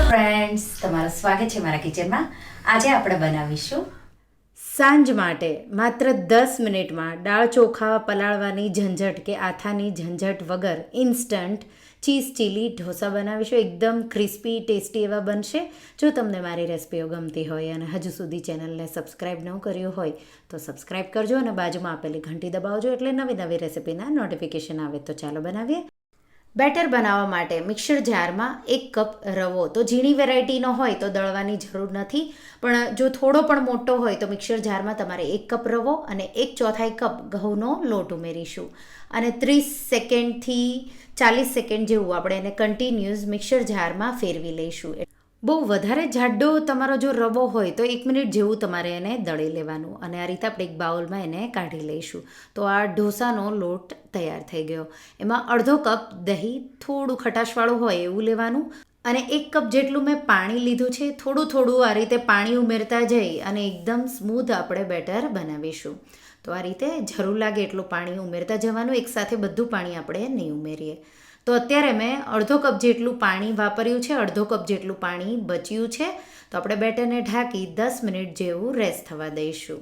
Friends, તમારું સ્વાગત છે મારા કિચનમાં. આજે આપણે બનાવીશું સાંજ માટે માત્ર 10 મિનિટમાં દાળ ચોખા પલાળવાની ઝંઝટ કે આથાની ઝંઝટ વગર ઇન્સ્ટન્ટ ચીઝ ચીલી ઢોસા બનાવીશું. એકદમ ક્રિસ્પી ટેસ્ટી એવા બનશે. જો તમને મારી રેસિપીઓ ગમતી હોય અને હજુ સુધી ચેનલને સબસ્ક્રાઈબ ન કર્યું હોય તો સબસ્ક્રાઈબ કરજો અને બાજુમાં આપેલી ઘંટી દબાવજો એટલે નવી નવી રેસિપીના નોટિફિકેશન આવે. તો ચાલો બનાવીએ. બેટર બનાવવા માટે મિક્સર જારમાં 1 કપ રવો, તો ઝીણી વેરાયટીનો હોય તો દળવાની જરૂર નથી, પણ જો થોડો પણ મોટો હોય તો મિક્સર જારમાં તમારે 1 કપ રવો અને 1/4 કપ ઘઉંનો લોટ ઉમેરીશું અને 30 સેકન્ડથી 40 સેકન્ડ જેવું આપણે એને કન્ટિન્યુઅસ મિક્સર જારમાં ફેરવી લઈશું. બહુ વધારે જાડો તમારો જો રવો હોય તો 1 મિનિટ જેવું તમારે એને દળી લેવાનું અને આ રીતે આપણે એક બાઉલમાં એને કાઢી લઈશું. તો આ ઢોસાનો લોટ તૈયાર થઈ ગયો. એમાં અડધો કપ દહીં, થોડું ખટાશવાળું હોય એવું લેવાનું અને 1 કપ જેટલું મેં પાણી લીધું છે. થોડું થોડું આ રીતે પાણી ઉમેરતા જઈ અને એકદમ સ્મૂધ આપણે બેટર બનાવીશું. તો આ રીતે જરૂર લાગે એટલું પાણી ઉમેરતા જવાનું, એકસાથે બધું પાણી આપણે નહીં ઉમેરીએ. તો અત્યારે મેં અડધો કપ જેટલું પાણી વાપર્યું છે, અડધો કપ જેટલું પાણી બચ્યું છે. તો આપણે બેટરને ઢાંકી 10 મિનિટ જેવું રેસ્ટ થવા દઈશું.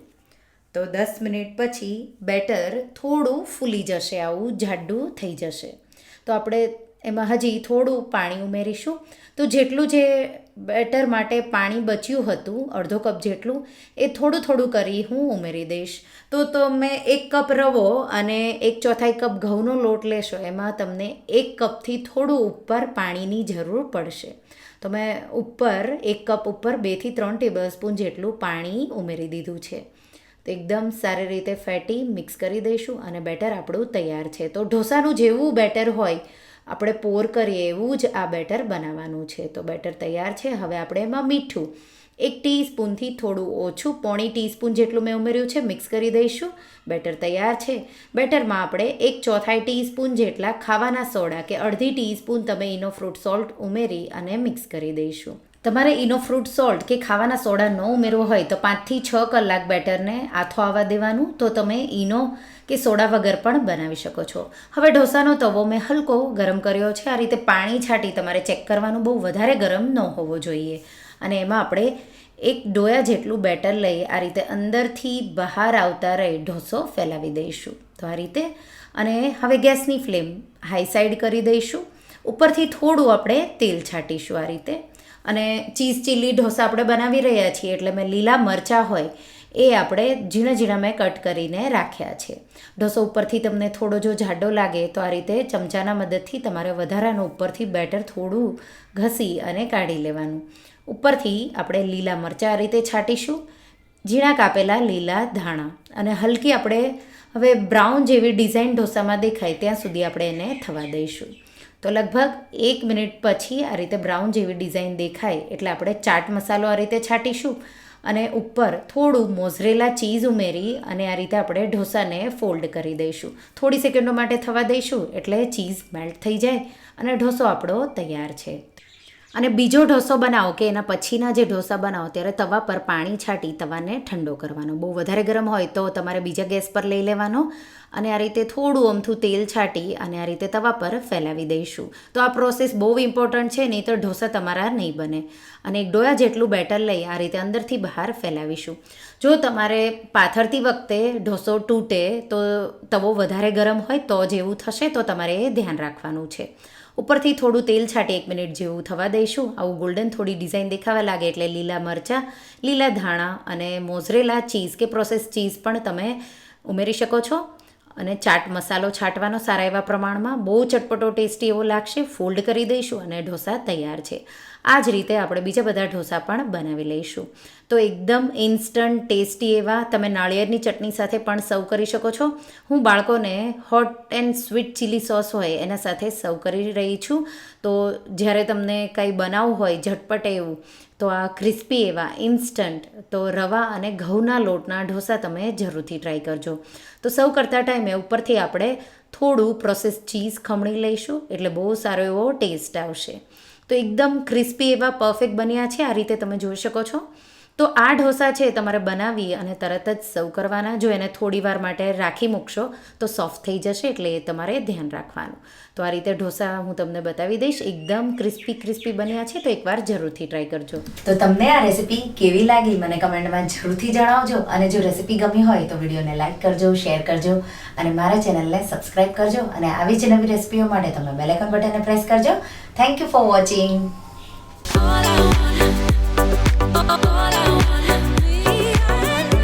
તો 10 મિનિટ પછી બેટર થોડું ફૂલી જશે, આવું જાડું થઈ જશે. તો આપણે એમાં હજી થોડું પાણી ઉમેરીશું. તો જેટલું જે બેટર માટે પાણી બચ્યું હતું, અડધો કપ જેટલું, એ થોડું થોડું કરી હું ઉમેરી દઈશ. તો મેં 1 કપ રવો અને 1/4 કપ ઘઉંનો લોટ લેશો, એમાં તમને 1 કપથી થોડું ઉપર પાણીની જરૂર પડશે. તો મેં ઉપર 1 કપ ઉપર 2 થી 3 ટેબલ સ્પૂન જેટલું પાણી ઉમેરી દીધું છે. તો એકદમ સારી રીતે ફેટી મિક્સ કરી દઈશું અને બેટર આપણું તૈયાર છે. તો ઢોસાનું જેવું બેટર હોય આપણે પોર કરીએ એવું જ આ બેટર બનાવવાનું છે. તો બેટર તૈયાર છે. હવે આપણે એમાં મીઠું 1 ટીસ્પૂનથી થોડું ઓછું, 1/4 ટીસ્પૂન જેટલું મેં ઉમેર્યું છે, મિક્સ કરી દઈશું. બેટર તૈયાર છે. બેટરમાં આપણે 1/4 ટીસ્પૂન જેટલા ખાવાના સોડા કે અડધી ટીસ્પૂન તમે ઇનો ફ્રૂટ સોલ્ટ ઉમેરી અને મિક્સ કરી દઈશું. તમારે ઇનો ફ્રૂટ સોલ્ટ કે ખાવાના સોડા ન ઉમેરવો હોય તો 5 થી 6 કલાક બેટરને આથો આવવા દેવાનું. તો તમે ઇનો કે સોડા વગર પણ બનાવી શકો છો. હવે ઢોસાનો તવો મેં હલકો ગરમ કર્યો છે. આ રીતે પાણી છાંટી તમારે ચેક કરવાનું, બહુ વધારે ગરમ ન હોવો જોઈએ. અને એમાં આપણે 1 ડોયા જેટલું બેટર લઈ આ રીતે અંદરથી બહાર આવતા રહી ઢોસો ફેલાવી દઈશું. તો આ રીતે. અને હવે ગેસની ફ્લેમ હાઈ સાઈડ કરી દઈશું. ઉપરથી થોડું આપણે તેલ છાંટીશું આ રીતે. અને ચીઝ ચીલી ઢોસા આપણે બનાવી રહ્યા છીએ એટલે મેં લીલા મરચાં હોય એ આપણે ઝીણા ઝીણા મેં કટ કરીને રાખ્યા છે. ઢોસો ઉપરથી તમને થોડો જો જાડો લાગે તો આ રીતે ચમચાના મદદથી તમારે વધારાનું ઉપરથી બેટર થોડું ઘસી અને કાઢી લેવાનું. ઉપરથી આપણે લીલા મરચાં આ રીતે છાંટીશું, ઝીણા કાપેલા લીલા ધાણા અને હલકી આપણે હવે બ્રાઉન જેવી ડિઝાઇન ઢોસામાં દેખાય ત્યાં સુધી આપણે એને થવા દઈશું. તો લગભગ 1 મિનિટ પછી આ રીતે બ્રાઉન જેવી ડિઝાઇન દેખાય એટલે આપણે ચાટ મસાલો આ રીતે છાંટીશું અને ઉપર થોડું મોઝરેલા ચીઝ ઉમેરી અને આ રીતે આપણે ઢોસાને ફોલ્ડ કરી દઈશું. થોડી સેકન્ડો માટે થવા દઈશું એટલે ચીઝ મેલ્ટ થઈ જાય અને ઢોસો આપણો તૈયાર છે. અને બીજો ઢોસો બનાવો કે એના પછીના જે ઢોસા બનાવો ત્યારે તવા પર પાણી છાંટી તવાને ઠંડો કરવાનો. બહુ વધારે ગરમ હોય તો તમારે બીજા ગેસ પર લઈ લેવાનો અને આ રીતે થોડું અમથું તેલ છાંટી અને આ રીતે તવા પર ફેલાવી દઈશું. તો આ પ્રોસેસ બહુ ઇમ્પોર્ટન્ટ છે, નહીં તો ઢોસા તમારા નહીં બને. અને 1 ડોયા જેટલું બેટર લઈ આ રીતે અંદરથી બહાર ફેલાવીશું. જો તમારે પાથરતી વખતે ઢોસો તૂટે તો તવો વધારે ગરમ હોય તો જેવું થશે, તો તમારે એ ધ્યાન રાખવાનું છે. ઉપરથી થોડું તેલ છાંટી 1 મિનિટ જેવું થવા દઈશું. આવું ગોલ્ડન થોડી ડિઝાઇન દેખાવા લાગે એટલે લીલા મરચાં, લીલા ધાણા અને મોઝરેલા ચીઝ કે પ્રોસેસ ચીઝ પણ તમે ઉમેરી શકો છો. અને ચાટ મસાલો છાંટવાનો સારા એવા પ્રમાણમાં, બહુ ચટપટો ટેસ્ટી એવો લાગશે. ફોલ્ડ કરી દઈશું અને ઢોસા તૈયાર છે. આ જ રીતે આપણે બીજા બધા ઢોસા પણ બનાવી લઈશું. તો એકદમ ઇન્સ્ટન્ટ ટેસ્ટી એવા તમે નાળિયેરની ચટણી સાથે પણ સર્વ કરી શકો છો. હું બાળકોને hot and sweet chilli sauce હોય એના સાથે સર્વ કરી રહી છું. તો જ્યારે તમને કંઈ બનાવવું હોય ઝટપટ એવું, તો આ ક્રિસ્પી એવા ઇન્સ્ટન્ટ તો રવા અને ઘઉંના લોટના ઢોસા તમે જરૂરથી ટ્રાય કરજો. તો સર્વ કરતા ટાઈમે ઉપરથી આપણે થોડું પ્રોસેસ ચીઝ ખમણી લઈશું એટલે બહુ સારો એવો ટેસ્ટ આવશે. તો એકદમ ક્રિસ્પી એવા પરફેક્ટ બન્યા છે. આ રીતે તમે જોઈ શકો છો. તો આ ઢોસા છે તમારે બનાવી અને તરત જ સર્વ કરવાના. જો એને થોડી વાર માટે રાખી મૂકશો તો સોફ્ટ થઈ જશે, એટલે એ તમારે ધ્યાન રાખવાનું. તો આ રીતે ઢોસા હું તમને બતાવી દઈશ. એકદમ ક્રિસ્પી બન્યા છે, તો એકવાર જરૂરથી ટ્રાય કરજો. તો તમને આ રેસીપી કેવી લાગી મને કમેન્ટમાં જરૂરથી જણાવજો. અને જો રેસીપી ગમી હોય તો વિડીયોને લાઇક કરજો, શેર કરજો અને મારા ચેનલને સબસ્ક્રાઈબ કરજો. અને આવી જ નવી રેસીપીઓ માટે તમે બેલ આઇકન બટનને પ્રેસ કરજો. Thank you for watching.